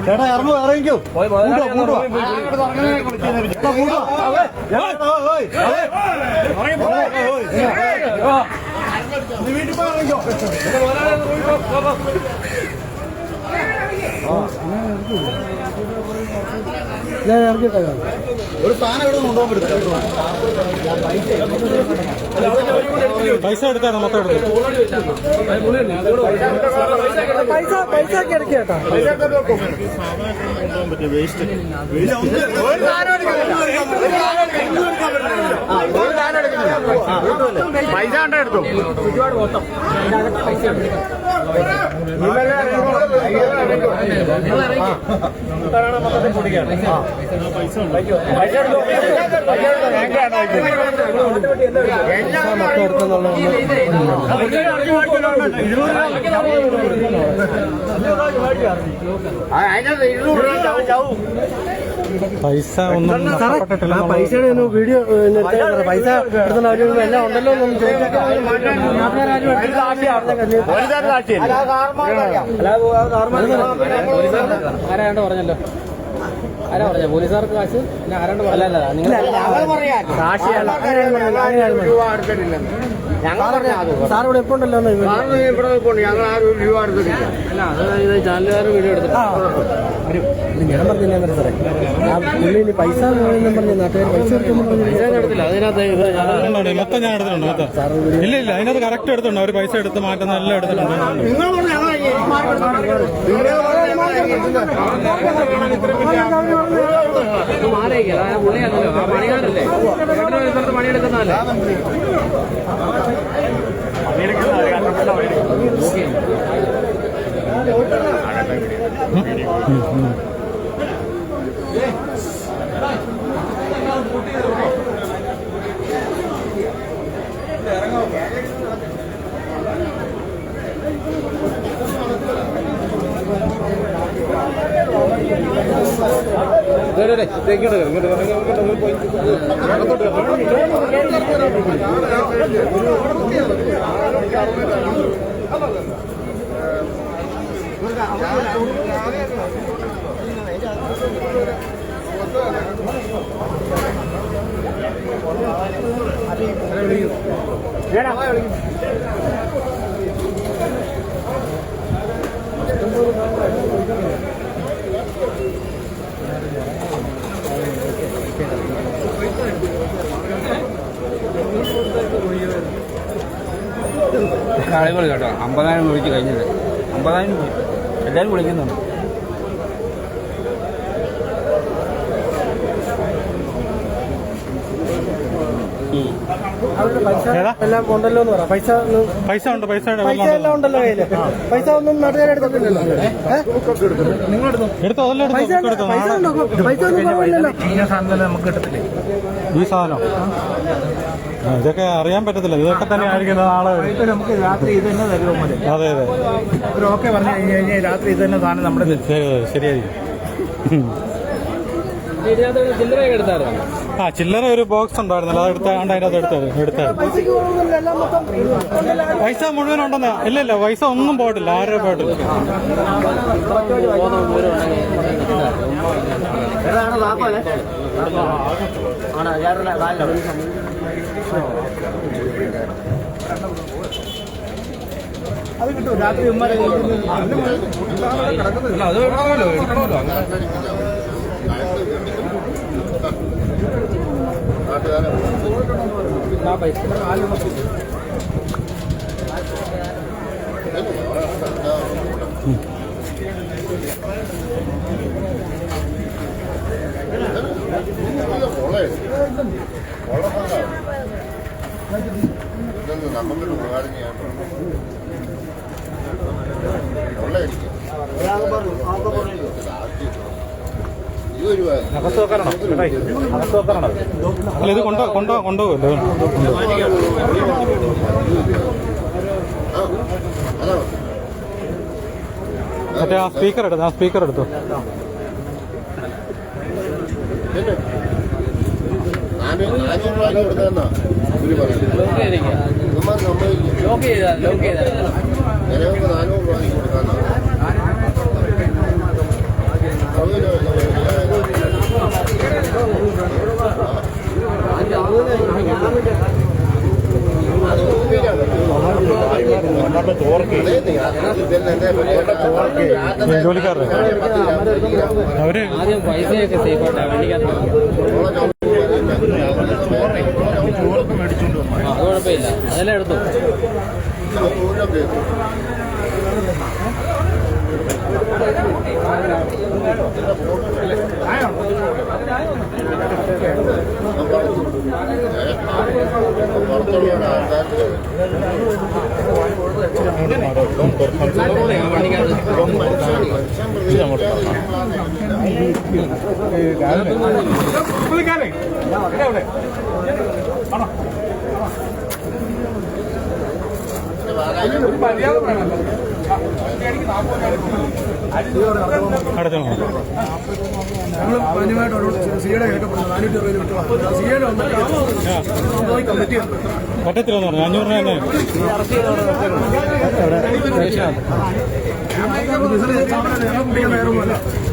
ചേട്ടാ ഇറങ്ങോ ഇറങ്ങിക്കോ വീട്ടിൽ പോയി ഇറങ്ങിക്കോ. ഞാൻ ഇറങ്ങിയിട്ടേ ഒരു സാധനം ഇവിടെ കൊണ്ടുപോകാൻ പറ്റും. പൈസ എടുത്താണോ മൊത്തം എടുത്തു? പൈസ ഒക്കെ എടുക്കുക കേട്ടോ. പൈസ കണ്ട എടുത്തു ഒരുപാട് മൊത്തം പൈസ ഒന്നും പൈസയുടെ ഒന്ന് വീഡിയോ പൈസ എടുത്തുള്ള എല്ലാം ഉണ്ടല്ലോ എന്നൊന്നും ആരാണ്ട് പറഞ്ഞല്ലോ. ആരാ പറഞ്ഞ പോലീസുകാർക്ക് കാശ് പിന്നെ ആരാണ്ട് പറഞ്ഞല്ല സാർ ഇവിടെ എപ്പോ ഉണ്ടല്ലോ ചാനലുകാർ വീഡിയോ എടുത്തിട്ട് ഞാൻ പറഞ്ഞില്ല സാറേ പുള്ളി പൈസ പറഞ്ഞ നാട്ടുകാർ പൈസ എടുത്തില്ല. അതിനകത്ത് മൊത്തം ഞാൻ എടുത്തിട്ടുണ്ട്. ഇല്ല ഇല്ല അതിനകത്ത് കറക്റ്റ് എടുത്തിട്ടുണ്ട്. അവർ പൈസ എടുത്ത് മാറ്റുന്ന എല്ലാം എടുത്തിട്ടുണ്ട്. പണിയാണല്ലേ പണിയെടുക്കുന്നതല്ലേ ആളുകൾ കേട്ടോ 50,000 വിളിച്ച് കഴിഞ്ഞത് 50,000 എല്ലാവരും വിളിക്കുന്നുണ്ട്. എല്ലാം ഉണ്ടല്ലോ എന്ന് പറ. പൈസ ഉണ്ട്. പൈസ എല്ലാം ഉണ്ടല്ലോ കയ്യില്. പൈസ ഒന്നും നാട്ടുകാരെ എടുത്തിട്ടില്ലല്ലോ. നമുക്ക് കിട്ടത്തില്ലേ ഈ സാധനം? ഇതൊക്കെ അറിയാൻ പറ്റത്തില്ല. ഇതൊക്കെ തന്നെ ആയിരിക്കും നാളെ നമുക്ക് രാത്രി ഇത് തന്നെ തരുമോ? അതെ അതെ ഓക്കെ പറഞ്ഞു കഴിഞ്ഞാൽ രാത്രി ഇത് തന്നെ സാധനം നമ്മുടെ ശരിയായിരിക്കും. ആ ചില്ലറ ഒരു ബോക്സ് ഉണ്ടായിരുന്നല്ലോ, അത് എടുത്താണ്ട് അതിനകത്ത് എടുത്തായിരുന്നു. പൈസ മുഴുവൻ ഉണ്ടെന്ന്? ഇല്ല പൈസ ഒന്നും പോയിട്ടില്ല. 6 രൂപ പോയിട്ടില്ല. അത് കിട്ടും രാത്രി അത് എടുക്കണമല്ലോ. പൈസ നമുക്കൊരു ഉപകാരം ചെയ്യാൻ അല്ല ഇത് കൊണ്ടുപോകുമല്ലോ. മറ്റേ ആ സ്പീക്കർ എടുത്തു. ഞാൻ 400 രൂപ കൊടുത്തതെന്നാ ലോക്ക് ചെയ്താൽ ജനങ്ങൾക്ക് 400 രൂപ കൊടുക്കാൻ ജോലിക്കാരുടെ അവര് ആദ്യം പൈസയൊക്കെ സേഫായിട്ടാണ് വേണ്ടിക്കകത്ത് അത് കുഴപ്പമില്ല അതെല്ലാം എടുത്തു അടച്ചോ ഞങ്ങൾ മാന്യമായിട്ട് സിയുടെ കേൾക്കപ്പെടുന്നത് 460 വിട്ടു സിയുടെ പറ്റത്തില്ലെന്ന് പറഞ്ഞു 500 തന്നെ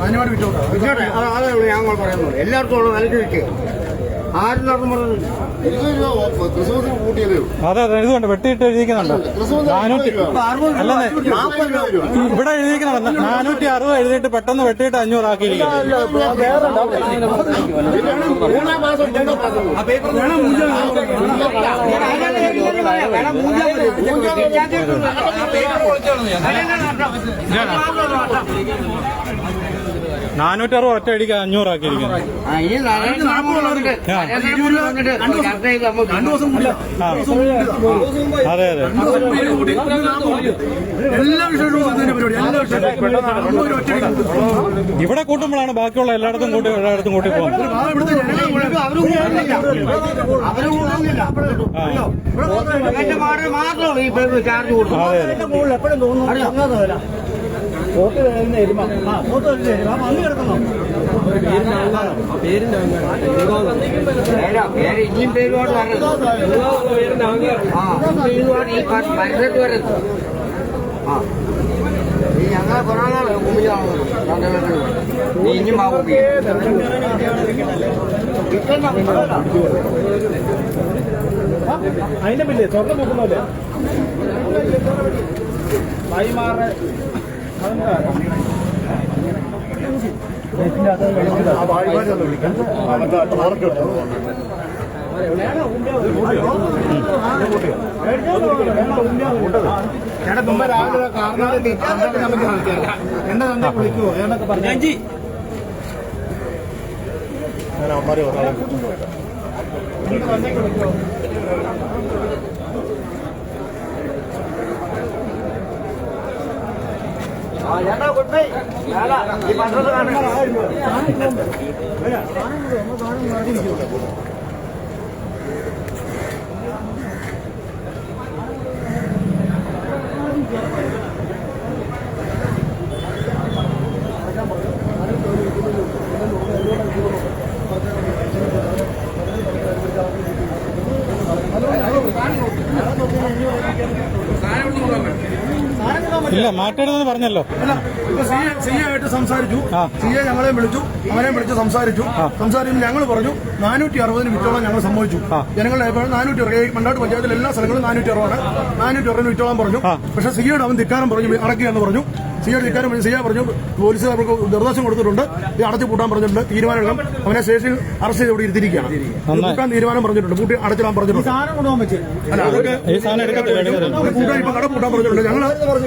മാന്യമായിട്ട് വിട്ടു അതേ ഞങ്ങൾ പറയുന്നത് എല്ലാവർക്കും ഉള്ള നല്ല ചോദിക്കുക ആരും നടന്നു ക്രിസ്മസിന് കൂട്ടിയതേ അതെ അതെ ഇത് കണ്ട് വെട്ടിയിട്ട് എഴുതിക്കുന്നുണ്ട് 400 അല്ലെന്നേ ഇവിടെ എഴുതിക്കുന്നുണ്ട് 460 എഴുതിയിട്ട് പെട്ടെന്ന് വെട്ടിയിട്ട് 500 ആക്കിയിരിക്കുന്നു $460 ഒറ്റ അടിക്ക് 500 ആക്കിയിരിക്കുന്നു അതെ അതെ ഇവിടെ കൂട്ടുമ്പോഴാണ് ബാക്കിയുള്ള എല്ലായിടത്തും കൂട്ടി പോകുന്നത് ചാർജ് കൊടുക്കും ഇനിയും പേരുപാട് ഈ പരിസരത്ത് വരരുത് ഈ ഞങ്ങളെ കുറെ നാളെ മുമ്പിലാണല്ലോ നീ ഇനിയും ബാബുക്ക് അതിന്റെ പില്ലേ സ്വർണ്ണം നോക്കുന്നല്ലേ വൈമാറ് ചേട്ടാ മുമ്പ് രാവിലെ കാർണാട് എന്നെ തന്നെ വിളിക്കുവോ എന്നൊക്കെ പറഞ്ഞു അമ്മമാരെ ഈ പത്രത്തിൽ കാണുക ഇല്ല മാറ്റരുതെന്ന് പറഞ്ഞല്ലോ. സിയായിട്ട് സംസാരിച്ചു, സിയെ ഞങ്ങളെ വിളിച്ചു, അവനെ വിളിച്ച് സംസാരിച്ചു. സംസാരിക്കുമ്പോൾ ഞങ്ങൾ പറഞ്ഞു 460 വിറ്റോളം ഞങ്ങൾ സമ്മതിച്ചു. ജനങ്ങളുടെ 460 മണ്ടാട്ട് പഞ്ചായത്തിലെ എല്ലാ സ്ഥലങ്ങളും 460 460 വിറ്റോളം പറഞ്ഞു. പക്ഷെ സിയോട് അവൻ ധിക്കാരം പറഞ്ഞു, അടക്കുകയെന്ന് പറഞ്ഞു. സിയോട് ധിക്കാരം പറഞ്ഞു. സിയ പറഞ്ഞു പോലീസ് അവർക്ക് നിർദ്ദേശം കൊടുത്തിട്ടുണ്ട്, ഇത് അടച്ചു പൂട്ടാൻ പറഞ്ഞിട്ടുണ്ട്, തീരുമാനം എടുക്കാം. അവനെ സ്റ്റേഷനിൽ അറസ്റ്റ് ചെയ്ത് ഇവിടെ ഇരുത്തിയിരിക്കുകയാണ്. പൂട്ടാൻ തീരുമാനം പറഞ്ഞിട്ടുണ്ട്, പൂട്ടി അടച്ചിടാൻ പറഞ്ഞിട്ടുണ്ട്. ഇപ്പൊ കട പൂട്ടാൻ പറഞ്ഞിട്ടുണ്ട്. ഞങ്ങൾ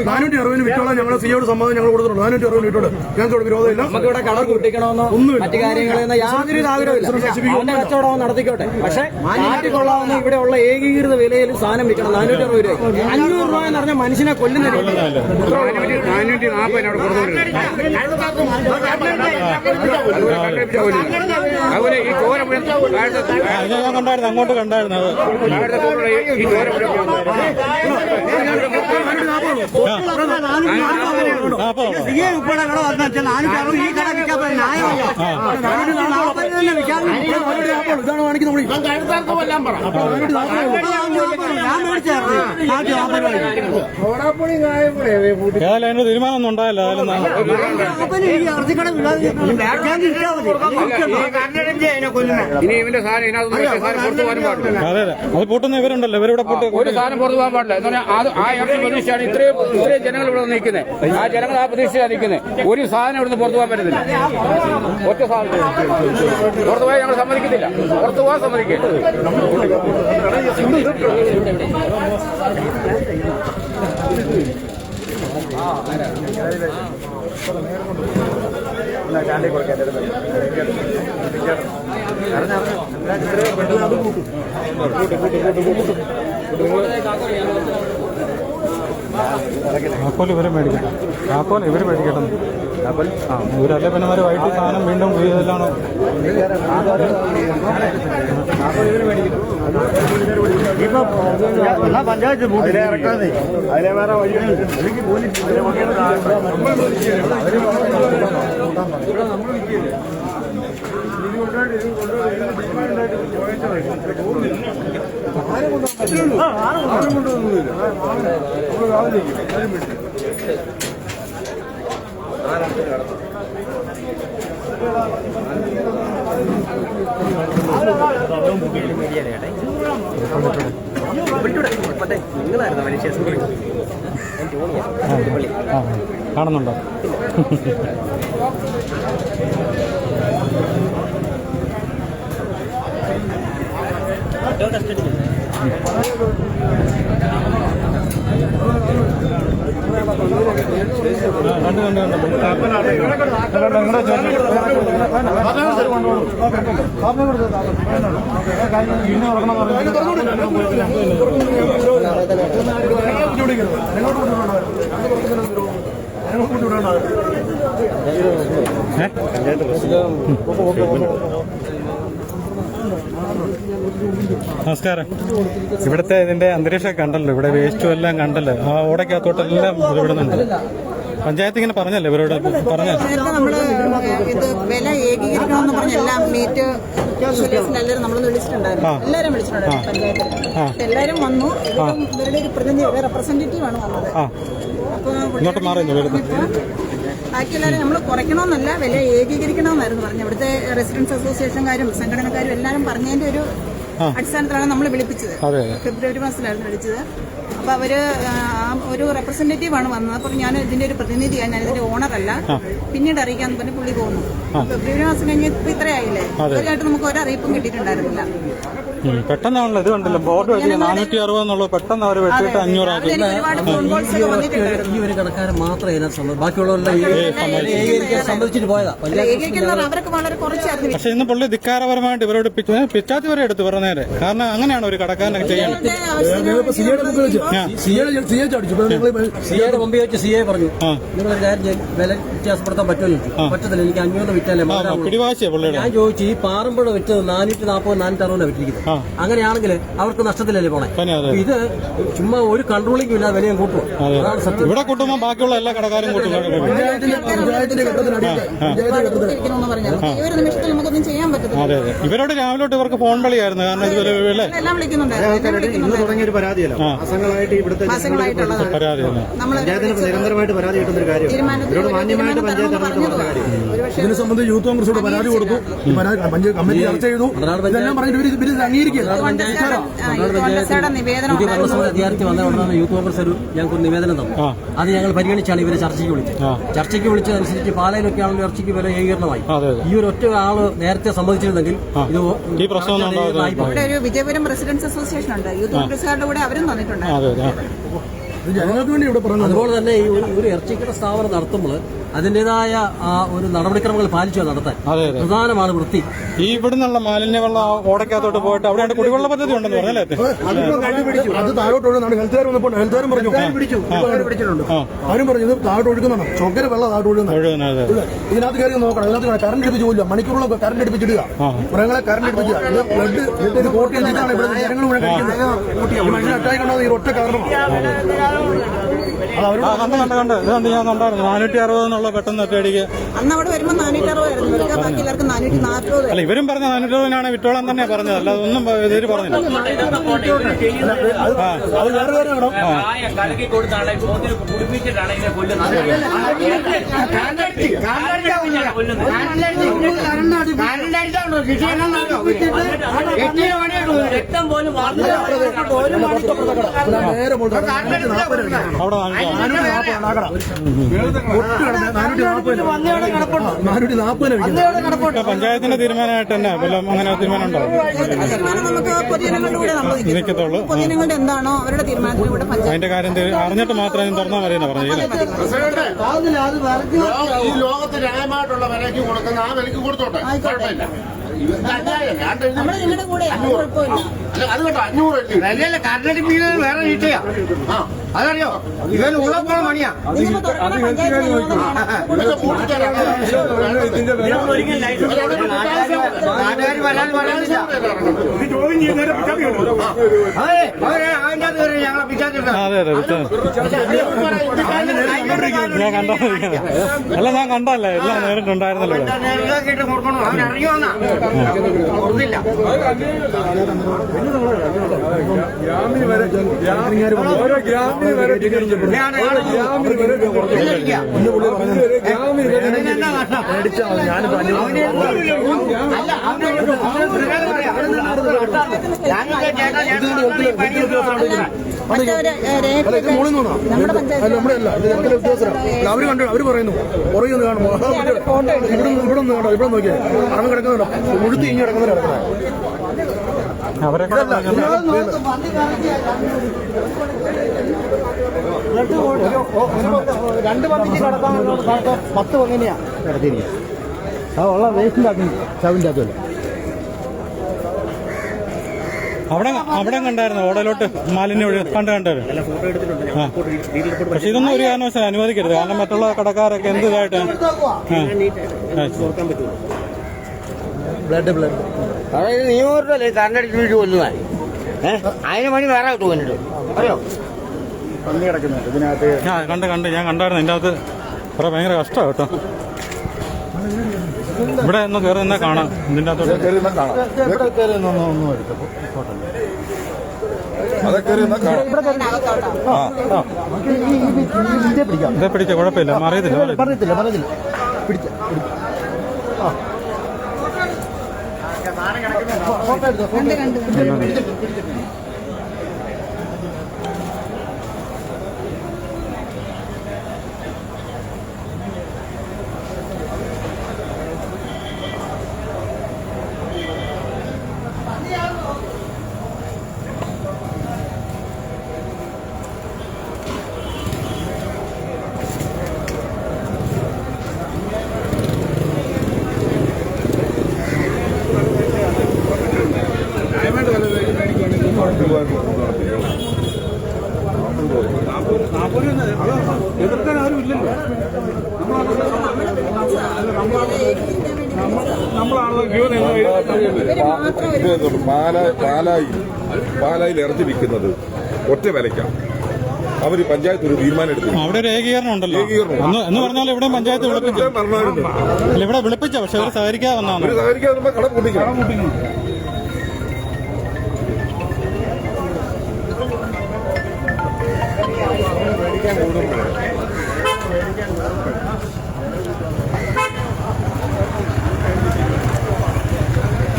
460 വിറ്റോളം ഞങ്ങൾ സിയോട് സമ്മതം ഞങ്ങൾ കൊടുത്തിട്ടുണ്ട്. 460 വിറ്റോട് ഞങ്ങൾക്ക് വിരോധമില്ല. നമുക്കിവിടെ കട കൂട്ടിക്കണമെന്നോ മറ്റു കാര്യങ്ങളെന്ന് യാതൊരു ആഗ്രഹമില്ല. അവന്റെ കച്ചവടം നടത്തിക്കോട്ടെ. പക്ഷെ മാറ്റിക്കൊള്ളാവുന്ന ഇവിടെയുള്ള ഏകീകൃത വിലയിൽ സാധനം വിൽക്കണം. 460 രൂപ 500 രൂപ എന്ന് പറഞ്ഞാൽ മനുഷ്യനെ കൊല്ലുന്ന അതുപോലെ ഈ ചോര ഞാൻ കണ്ടായിരുന്നു, അങ്ങോട്ട് കണ്ടായിരുന്നു. ഇതാണ് കാണിക്കുന്നത്. ഏതായാലും അതിന്റെ തീരുമാനം ഒന്നും ഉണ്ടായില്ല. ഇനി ഇവന്റെ സാധനം പുറത്തു പോകാനും പാടില്ല. അതെ അതെ, അത് പൂട്ടുന്ന ഇവരുണ്ടല്ലോ, ഇവരിവിടെ പൂട്ട് ഒരു സാധനം പുറത്തു പോകാൻ പാടില്ല എന്ന് പറഞ്ഞാൽ ആ ഇറച്ചി പ്രതീക്ഷയാണ് ഇത്രയും ജനങ്ങൾ ഇവിടെ നിൽക്കുന്നത്. ആ ജനങ്ങൾ ആ പ്രതീക്ഷയാണ് നിൽക്കുന്നത്. ഒരു സാധനം ഇവിടുന്ന് പുറത്തു പോകാൻ പറ്റത്തില്ല. ഒറ്റ സാധനം പുറത്തു പോയാൽ ഞങ്ങൾ സമ്മതിക്കത്തില്ല. പുറത്തു പോകാൻ സമ്മതിക്കില്ല. താക്കോൽ ഇവര് മേടിക്കണം. താക്കോൽ ഇവര് മേടിക്കണം. ഇവരല്ലേ പിന്നെ വൈകിട്ട് സാധനം വീണ്ടും ഇതെല്ലാണോ പഞ്ചായത്ത് അതിലെ വേറെ വഴികളിൽ കാണുന്നുണ്ടോ? നമസ്കാരം. ഇവിടുത്തെ ഇതിന്റെ അന്തരീക്ഷം കണ്ടല്ലോ, ഇവിടെ വേസ്റ്റും എല്ലാം കണ്ടല്ലോ, ആ ഓടയ്ക്കകത്തോട്ടെല്ലാം ഇവിടുന്നുണ്ട്. പഞ്ചായത്ത് ഇങ്ങനെ പറഞ്ഞല്ലോ, ഇവരോട് പറഞ്ഞല്ലോ നമ്മള് ഇത് വില ഏകീകരിക്കണമെന്ന് പറഞ്ഞെല്ലാം മീറ്റ് എല്ലാവരും നമ്മൾ വിളിച്ചിട്ടുണ്ടായിരുന്നു. എല്ലാവരും വിളിച്ചിട്ടുണ്ടായിരുന്നു പഞ്ചായത്തിൽ. എല്ലാവരും വന്നു. ഇവരുടെ ഒരു പ്രതിനിധി റെപ്രസെന്റേറ്റീവ് ആണ് വന്നത്. ഇങ്ങോട്ട് മാറുന്നു. ബാക്കി എല്ലാവരും നമ്മൾ കുറയ്ക്കണമെന്നല്ല, വില ഏകീകരിക്കണമെന്നായിരുന്നു പറഞ്ഞു. ഇവിടുത്തെ റെസിഡൻസ് അസോസിയേഷൻകാരും സംഘടനക്കാരും എല്ലാവരും പറഞ്ഞതിന്റെ ഒരു അടിസ്ഥാനത്തിലാണ് നമ്മൾ വിളിപ്പിച്ചത്. ഫെബ്രുവരി മാസത്തിലായിരുന്നു വിളിച്ചത്. അപ്പൊ അവര് ഒരു റെപ്രസെന്റേറ്റീവ് ആണ് വന്നത്. അപ്പോൾ ഞാൻ ഇതിന്റെ ഒരു പ്രതിനിധിയാണ്, ഞാൻ ഇതിന്റെ ഓണറല്ല. പിന്നീട് അറിയിക്കാന്ന് പറഞ്ഞ് പുള്ളി പോകുന്നു. ഫെബ്രുവരി മാസം കഴിഞ്ഞ് ഇപ്പൊ ഇത്രയായില്ലേ, ഇതുവരെയായിട്ട് നമുക്ക് ഒരു അറിയിപ്പും കിട്ടിയിട്ടുണ്ടായിരുന്നില്ല. പെട്ടെന്നാണല്ലോ ഇത് കണ്ടല്ലോ, ബോർഡ് വെച്ച് 460 എന്നുള്ളത് പെട്ടെന്ന് അവർ വെച്ചിട്ട് 500 ആക്കി. ഈ ഒരു കണക്കാരൻ മാത്രമേ ഇതിനകത്ത് ബാക്കിയുള്ളവരുടെ സംബന്ധിച്ചിട്ട് പോയതാ. അവരൊക്കെ വളരെ കുറച്ചായിരുന്നു. പക്ഷെ ഇന്ന് പുള്ളി ധിക്കാരപരമായിട്ട് ഇവരോട് പിച്ചാത്തി വരെ എടുത്ത് പറഞ്ഞേരെ. കാരണം അങ്ങനെയാണ് ഒരു കടക്കാരനൊക്കെ ചെയ്യുന്നത്. സിയുടെ മുമ്പിൽ വെച്ച് സിയെ പറഞ്ഞു, നിങ്ങളൊരു കാര്യം വില വ്യത്യാസപ്പെടുത്താൻ പറ്റുമല്ലോ. പറ്റത്തില്ല, എനിക്ക് 500 വിറ്റാലേ പിടിവാശിയാ പുള്ളിയുടെ. ഞാൻ ചോദിച്ചു, ഈ പാറമ്പഴ വിറ്റത് 440 460 വിറ്റിരിക്കുന്നത്. അങ്ങനെയാണെങ്കിൽ അവർക്ക് നഷ്ടത്തിലല്ലേ പോണേ. ഇത് ചുമ്മാ ഒരു കൺട്രോളിംഗ് ഇല്ലാതെ വിലയും കൂട്ടും. അതാണ് സത്യം. ഇവിടെ കൂട്ടുമ്പോൾ ബാക്കിയുള്ള എല്ലാ കടക്കാരും കൂട്ടും. അതെ അതെ, ഇവരോട് രാവിലെ തൊട്ട് ഇവർക്ക് ഫോൺ വിളിയായിരുന്നു. കാരണം ഇതുവരെ ഇന്ന് തുടങ്ങിയ ഒരു പരാതിയല്ല, മാസങ്ങളായിട്ട് ഇവിടുത്തെ പരാതിയല്ല. പഞ്ചായത്തിന് നിരന്തരമായിട്ട് പരാതി കിട്ടുന്ന കാര്യം. ഇവരോട് മാന്യമായിട്ട് പഞ്ചായത്ത് ഇതിനെ സംബന്ധിച്ച് യൂത്ത് കോൺഗ്രസോട് പരാതി കൊടുത്തു. കമ്മിറ്റി ചർച്ച ചെയ്തു. ഇതെല്ലാം പറഞ്ഞിട്ട് ഇവർ അധികാരത്തിൽ വന്ന ഉടനെ യൂത്ത് കോൺഗ്രസ് ഞങ്ങൾക്ക് നിവേദനം തന്നു. അത് ഞങ്ങൾ പരിഗണിച്ചാണ് ഇവരെ ചർച്ചയ്ക്ക് വിളിച്ചത്. ചർച്ചയ്ക്ക് വിളിച്ചതനുസരിച്ച് പാലയിലൊക്കെ ആണെങ്കിൽ ഇറച്ചിക്ക് വില ഏകീകരണമായി. ഈ ഒരു ഒറ്റ ആള് നേരത്തെ സംബന്ധിച്ചിരുന്നെങ്കിൽ ഇത് ഈ പ്രശ്നം ഇവിടെ ഒരു വിജയപുരം റെസിഡൻസ് അസോസിയേഷൻ ഉണ്ട്, യൂത്ത് കോൺഗ്രസുകാരുടെ കൂടെ അവരും തന്നിട്ടുണ്ട്. ജനങ്ങൾക്ക് വേണ്ടി ഇവിടെ പറഞ്ഞു. അതുപോലെ തന്നെ ഈ ഒരു ഇറച്ചിക്കട സ്ഥാപനം നടത്തുമ്പോൾ അതിന്റേതായ ഒരു നടപടിക്രമങ്ങൾ പാലിച്ചു നടത്താൻ പ്രധാനമാണ് വൃത്തി. ഈ ഇവിടുന്നുള്ള മാലിന്യവെള്ളം ഓടയ്ക്കകത്തോട്ട് പോയിട്ട് അവിടെ കുടിവെള്ള പദ്ധതി ഉണ്ടെന്ന് പറഞ്ഞല്ലേ? അത് താഴോട്ട് ഒഴുകുന്നതാണ്. ഹെൽത്തുകാർ വന്നപ്പോൾ ഹെൽത്തുകാരും പറഞ്ഞു അവരും പറഞ്ഞു ഇത് താഴോട്ട് ഒഴുകുന്നതാണ്. ചൊക്കര വെള്ളം താഴോട്ട് ഒഴുകുന്നത്. ഇതിനകത്ത് കയറി നോക്കണം. ഇതിനകത്ത് കറണ്ട് എടുപ്പിച്ച് പോയില്ല, മണിക്കൂറിലൊക്കെ കറണ്ട് എടുപ്പിച്ചിടുക, മൃഗങ്ങളെ കറണ്ട് എടുപ്പിക്കുക. ബ്ലഡ് കോട്ട് ചെയ്തിട്ടാണ് ഇവിടെ ജനങ്ങൾ കഴിക്കുന്നത്. മനുഷ്യൻ അറ്റാക്കുണ്ടാകുന്ന ഈ ഒറ്റ കാരണമാണ്. കണ്ട് ഇതുകൊണ്ട് ഞാൻ കണ്ടായിരുന്നു 460 എന്നുള്ള പെട്ടെന്ന് ഒറ്റയടിക്ക്. അന്ന് അവിടെ വരുമ്പോൾ 460 ആയിരുന്നു, ഇവർക്ക് ബാക്കി എല്ലാവർക്കും 440. അല്ല, ഇവരും പറഞ്ഞ 460 വിട്ടോളാൻ തന്നെ പറഞ്ഞത്, അല്ലാതെ ഒന്നും ഇവര് പറഞ്ഞില്ല. അത് വേറെ കാര്യമാണോ? കലക്കി കൊടുത്താണ് കുടിപ്പിച്ചിട്ടാണ് ഇതിനെ കൊല്ലുന്നത്. രക്തം പോലും നേരെ പഞ്ചായത്തിന്റെ തീരുമാനമായിട്ട് തന്നെ വല്ലതും അങ്ങനെ തീരുമാനം ഉണ്ടോ? തീരുമാനം നമുക്ക് പൊതുജനങ്ങളുടെ കൂടെ നമ്മൾ നിൽക്കത്തുള്ളൂ. പൊതുജനങ്ങളുടെ എന്താണോ അവരുടെ തീരുമാനത്തിന് കൂടെ അതിന്റെ കാര്യം അറിഞ്ഞിട്ട് മാത്രമേ തുറന്നാൽ മതിയെന്ന് പറഞ്ഞു. ഈ ലോകത്ത് ന്യായമായിട്ടുള്ള വിലയ്ക്ക് കൊടുക്കുന്ന ആ വിലയ്ക്ക് കൊടുത്തോട്ടെ, കുഴപ്പമില്ല. നമ്മുടെ നിങ്ങളുടെ കൂടെ കുഴപ്പമില്ല. അത് കേട്ടോ 500 വിലയല്ല. കർണാടക മീന് വേറെ ഈട്ടയാ. അതറിയോ? ഇവൻ ഉള്ളപ്പോൾ മണിയാ. നാട്ടുകാർ വരാൻ പറയാനില്ല. ഞങ്ങളെ പിറ്റാത്തില്ല. അതെ ഞാൻ കണ്ടോണ്ടിരിക്കുന്നത്. അല്ല, ഞാൻ കണ്ടല്ലേ, എല്ലാം നേരിട്ടുണ്ടായിരുന്നല്ലോ. കൊടുക്കണോ? അവൻ അറിയുമെന്നാ കൊടുത്തില്ല. നമ്മുടെ പഞ്ചായത്ത് അവര് കണ്ടു, അവര് പറയുന്നു പുറകെ കാണുമ്പോ ഇവിടെ ഒന്ന് കണ്ടോ, ഇവിടെ നോക്കിയാൽ അറന്ന് കിടക്കുന്നുണ്ടോ, മുഴുത്തി ഇങ്ങനെ കിടക്കുന്നുണ്ട്. അവരൊക്കെ രണ്ട് പന്നിക്ക് കിടക്കാൻ 10 പന്നിനെയാ കിടത്തിരിക്കുക. അത് ഉള്ള വേസ്റ്റിന്റെ ചവിന്റെ അകത്തല്ല. അവിടെ കണ്ടായിരുന്നു ഓടലോട്ട് മാലിന്യം കണ്ടായിരുന്നു. പക്ഷെ ഇതൊന്നും ഒരു കാരണവശാലും അനുവദിക്കരുത്. കാരണം മറ്റുള്ള കടക്കാരൊക്കെ എന്തിതായിട്ട് അതായത് നിയമപരമല്ലേ കർണാടക വീട്ടിൽ കൊല്ലുന്ന അതിന് പണി വേറെ കിട്ടും. അറിയോ? കണ്ട് ഞാൻ കണ്ടായിരുന്നു. ഇതിൻ്റെ അകത്ത് കുറെ ഭയങ്കര കഷ്ടമാണ് കേട്ടോ. ഇവിടെ ഒന്ന് കയറി നിന്നാ കാണാം. ഇതിൻ്റെ അകത്തോട്ട് ഇതേ പിടിച്ച കുഴപ്പമില്ല, മറിയത്തില്ല. പിടിച്ച എതിർക്കാൻ ആരും ഇല്ലല്ലോ. പാലായിൽ ഇറച്ചി വിൽക്കുന്നത് ഒറ്റ വിലയ്ക്കാണ്. അവര് പഞ്ചായത്ത് ഒരു തീരുമാനം എടുത്തു. അവിടെ ഒരു ഏകീകരണം ഉണ്ടല്ലോ എന്ന് പറഞ്ഞാൽ ഇവിടെ പഞ്ചായത്ത് വിളിപ്പിച്ചു. ഇവിടെ വിളിപ്പിച്ച, പക്ഷെ അവർ സഹകരിക്കാതെ വന്നാണ്. സഹകരിക്കാതെ കട പൊട്ടിക്കണം.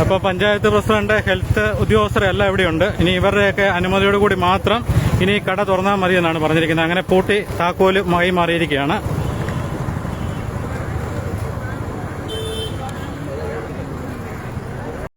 അപ്പോൾ പഞ്ചായത്ത് പ്രസിഡന്റ്, ഹെൽത്ത് ഉദ്യോഗസ്ഥരെല്ലാം ഇവിടെയുണ്ട്. ഇനി ഇവരുടെയൊക്കെ അനുമതിയോടുകൂടി മാത്രം ഇനി കട തുറന്നാൽ മതിയെന്നാണ് പറഞ്ഞിരിക്കുന്നത്. അങ്ങനെ പൂട്ടി താക്കോല് മാറിയിരിക്കുകയാണ്.